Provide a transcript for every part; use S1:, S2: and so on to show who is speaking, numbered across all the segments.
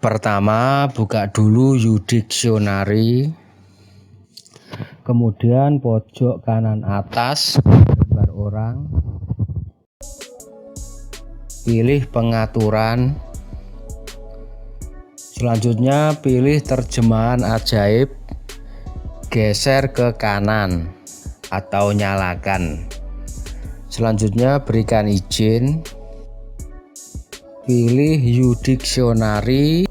S1: Pertama, buka dulu Udiksionari, kemudian pojok kanan atas gambar orang, pilih pengaturan, selanjutnya pilih terjemahan ajaib, geser ke kanan atau nyalakan. Selanjutnya berikan izin, pilih Udiksionari,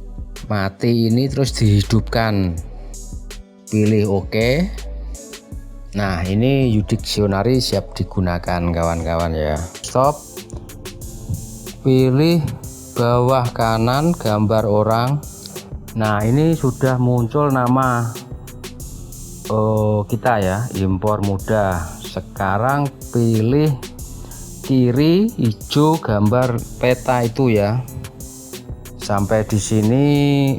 S1: mati ini terus dihidupkan, pilih OK. Nah, ini Udiksionari siap digunakan kawan-kawan ya. Stop, pilih bawah kanan gambar orang. Nah, ini sudah muncul nama kita ya, impor mudah. Sekarang pilih kiri hijau gambar peta itu ya. Sampai di sini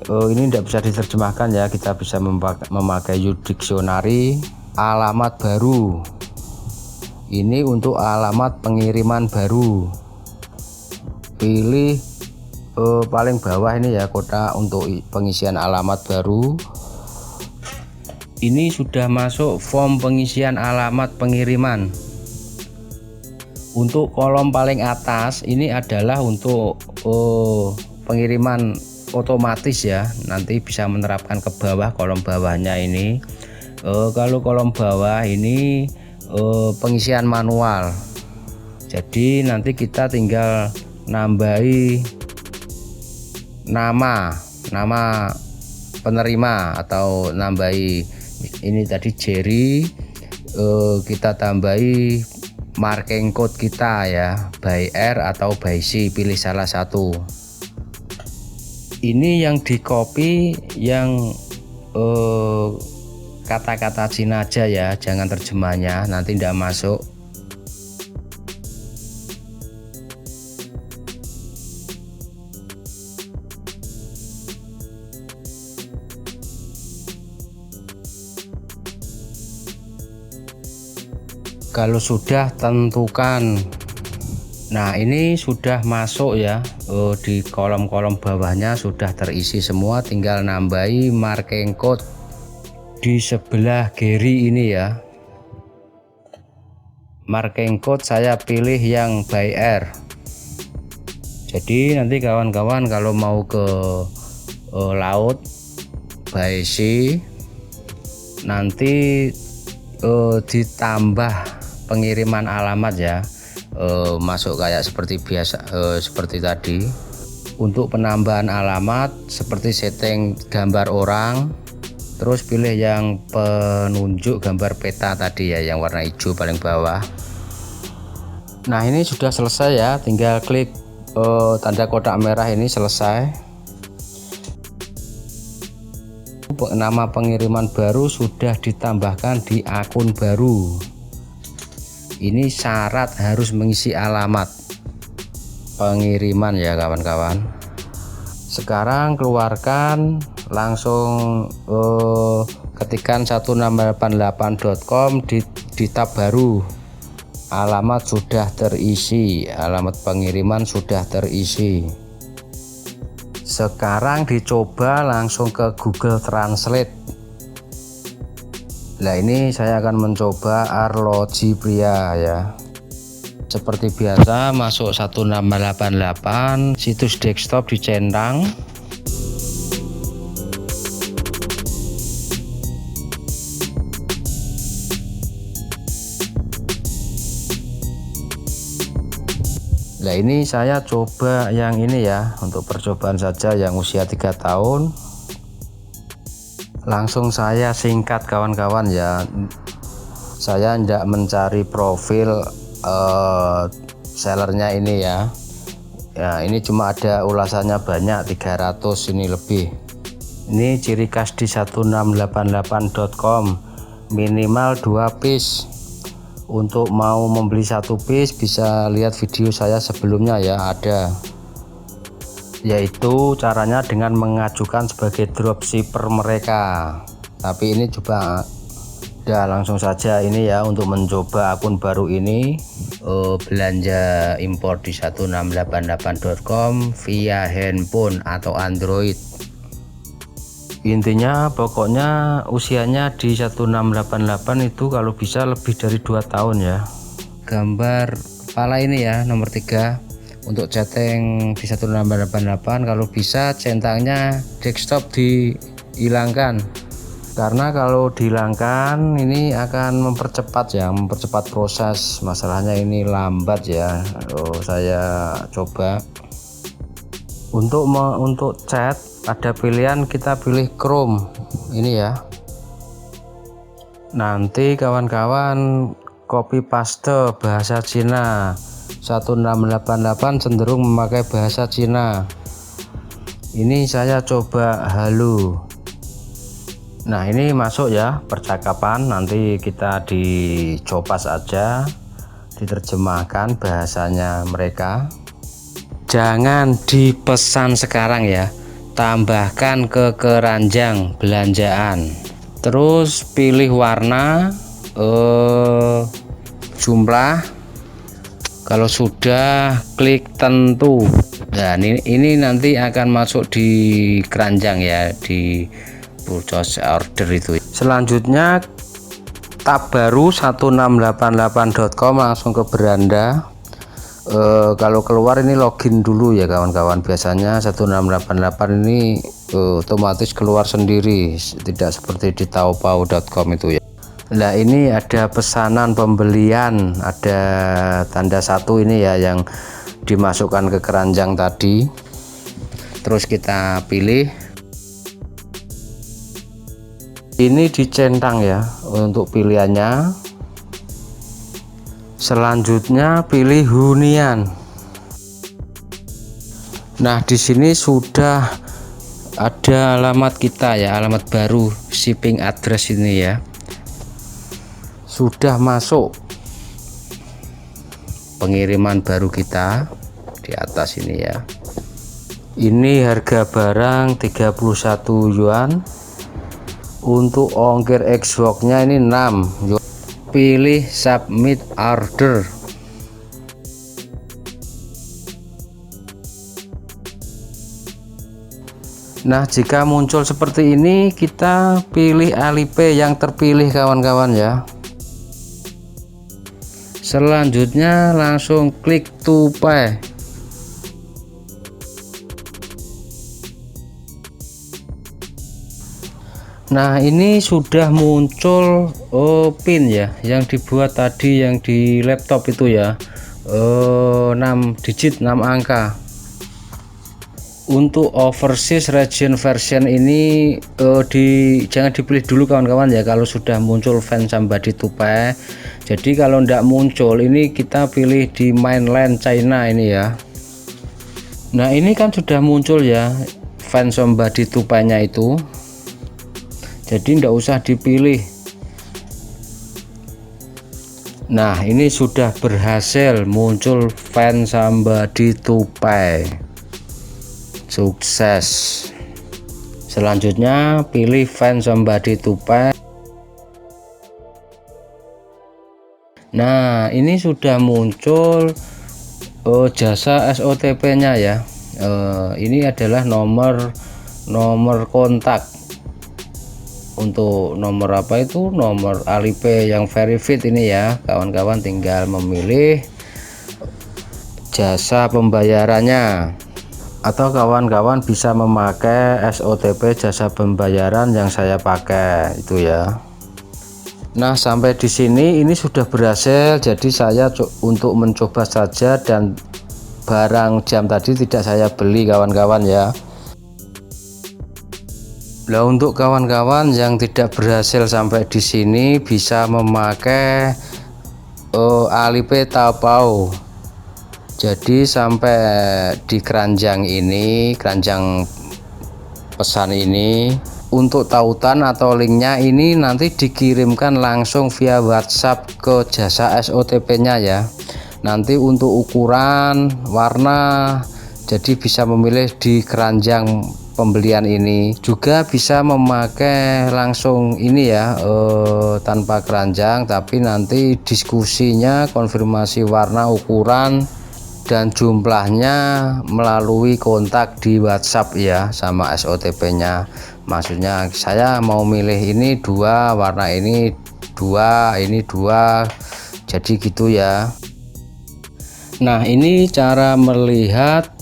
S1: ini tidak bisa diterjemahkan ya, kita bisa memakai Udiksionari alamat baru. Ini untuk alamat pengiriman baru. Pilih paling bawah ini ya, kotak untuk pengisian alamat baru. Ini sudah masuk form pengisian alamat pengiriman. Untuk kolom paling atas ini adalah untuk pengiriman otomatis ya, nanti bisa menerapkan ke bawah kolom bawahnya ini. Kalau kolom bawah ini pengisian manual, jadi nanti kita tinggal nambahi nama penerima atau nambahi ini tadi Jerry, kita tambahi marking code kita ya, by R atau by C, pilih salah satu. Ini yang di copy yang kata-kata Cina aja ya, jangan terjemahnya, nanti tidak masuk. Kalau sudah tentukan. Nah, ini sudah masuk ya, di kolom-kolom bawahnya sudah terisi semua, tinggal nambahi marking code di sebelah kiri ini ya. Marking code saya pilih yang by R. Jadi nanti kawan-kawan kalau mau ke laut by C, nanti ditambah pengiriman alamat ya, masuk kayak seperti biasa, seperti tadi. Untuk penambahan alamat seperti setting gambar orang, terus pilih yang penunjuk gambar peta tadi ya, yang warna hijau paling bawah. Nah, ini sudah selesai ya, tinggal klik tanda kotak merah ini, selesai. Nama pengiriman baru sudah ditambahkan di akun baru. Ini syarat harus mengisi alamat pengiriman ya kawan-kawan. Sekarang keluarkan, langsung ketikan 1688.com di tab baru. Alamat sudah terisi, alamat pengiriman sudah terisi. Sekarang dicoba langsung ke Google Translate. Nah, ini saya akan mencoba arloji pria ya. Seperti biasa masuk 1688, situs desktop dicentang. Nah, ini saya coba yang ini ya, untuk percobaan saja yang usia 3 tahun. Langsung saya singkat kawan-kawan ya, saya tidak mencari profil sellernya ini ya. Ya, ini cuma ada ulasannya banyak, 300 ini lebih. Ini ciri khas di 1688.com, minimal 2 piece. Untuk mau membeli 1 piece bisa lihat video saya sebelumnya ya, ada. Yaitu caranya dengan mengajukan sebagai dropshipper mereka. Tapi ini coba Udah langsung saja ini ya untuk mencoba akun baru ini, belanja impor di 1688.com via handphone atau Android. Intinya pokoknya usianya di 1688 itu kalau bisa lebih dari 2 tahun ya. Gambar kepala ini ya nomor 3 untuk chatting di 1688. Kalau bisa centangnya desktop dihilangkan, karena kalau dihilangkan ini akan mempercepat proses. Masalahnya ini lambat ya. Saya coba untuk chat ada pilihan, kita pilih Chrome ini ya. Nanti kawan-kawan copy paste bahasa Cina. 1688 cenderung memakai bahasa Cina. Ini saya coba halo. Nah ini masuk ya percakapan, nanti kita dicopas aja, diterjemahkan bahasanya mereka. Jangan dipesan sekarang ya, tambahkan ke keranjang belanjaan, terus pilih warna, jumlah. Kalau sudah klik tentu. Nah ini nanti akan masuk di keranjang ya, di purchase order itu. Selanjutnya tab baru 1688.com, langsung ke beranda. Kalau keluar ini login dulu ya kawan-kawan. Biasanya 1688 ini otomatis keluar sendiri, tidak seperti di taobao.com itu ya. Nah ini ada pesanan pembelian, ada tanda 1 ini ya yang dimasukkan ke keranjang tadi. Terus kita pilih, ini dicentang ya untuk pilihannya. Selanjutnya pilih hunian. Nah di sini sudah ada alamat kita ya, alamat baru, shipping address ini ya. Sudah masuk pengiriman baru kita di atas ini ya. Ini harga barang 31 yuan. Untuk ongkir Xbox-nya ini 6 yuan. Pilih submit order. Nah jika muncul seperti ini, kita pilih Alipay yang terpilih kawan-kawan ya. Selanjutnya langsung klik to pay. Nah ini sudah muncul PIN ya, yang dibuat tadi yang di laptop itu ya, 6 digit 6 angka. Untuk overseas region version ini jangan dipilih dulu kawan-kawan ya, kalau sudah muncul Find Somebody to Pay. Jadi kalau tidak muncul ini kita pilih di mainland China ini ya. Nah ini kan sudah muncul ya Find Somebody to Pay nya itu, jadi tidak usah dipilih. Nah ini sudah berhasil muncul Find Somebody to Pay, sukses. Selanjutnya pilih Find Somebody to Pay. Nah ini sudah muncul jasa SOTP nya ya. Ini adalah nomor kontak. Untuk nomor apa itu, nomor Alipay yang verified ini ya kawan-kawan. Tinggal memilih jasa pembayarannya, atau kawan-kawan bisa memakai SOTP jasa pembayaran yang saya pakai itu ya. Nah sampai di sini ini sudah berhasil, jadi saya untuk mencoba saja, dan barang jam tadi tidak saya beli kawan-kawan ya. Nah untuk kawan-kawan yang tidak berhasil sampai di sini, bisa memakai Alipay Taobao. Jadi sampai di keranjang ini, keranjang pesan ini, untuk tautan atau linknya ini nanti dikirimkan langsung via WhatsApp ke jasa SOTP nya ya. Nanti untuk ukuran, warna, jadi bisa memilih di keranjang pembelian ini juga bisa memakai langsung ini ya, tanpa keranjang, tapi nanti diskusinya konfirmasi warna, ukuran dan jumlahnya melalui kontak di WhatsApp ya, sama SOTP nya. Maksudnya saya mau milih ini 2, warna ini 2, ini 2, jadi gitu ya. Nah, ini cara melihat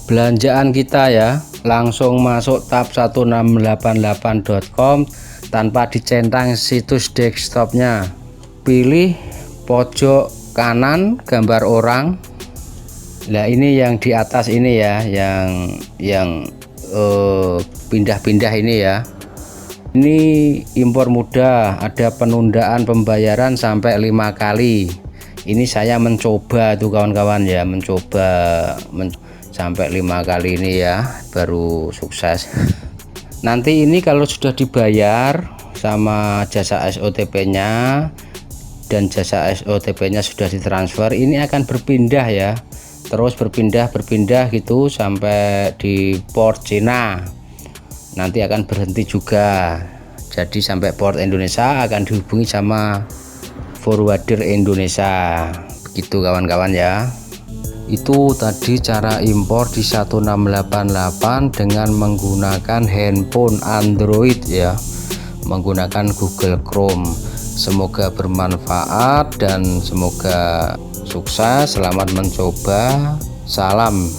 S1: belanjaan kita ya. Langsung masuk tab 1688.com tanpa dicentang situs desktopnya. Pilih pojok kanan gambar orang. Nah, ini yang di atas ini ya, yang pindah-pindah ini ya. Ini impor mudah, ada penundaan pembayaran sampai 5 kali. Ini saya mencoba tuh kawan-kawan ya, mencoba sampai 5 kali ini ya, baru sukses. Nanti ini kalau sudah dibayar sama jasa SOTP nya dan jasa SOTP nya sudah ditransfer, ini akan berpindah ya, terus berpindah gitu sampai di port Cina, nanti akan berhenti juga. Jadi sampai port Indonesia akan dihubungi sama forwarder Indonesia, begitu kawan-kawan ya. Itu tadi cara impor di 1688 dengan menggunakan handphone Android ya, menggunakan Google Chrome. Semoga bermanfaat dan semoga sukses. Selamat mencoba, salam.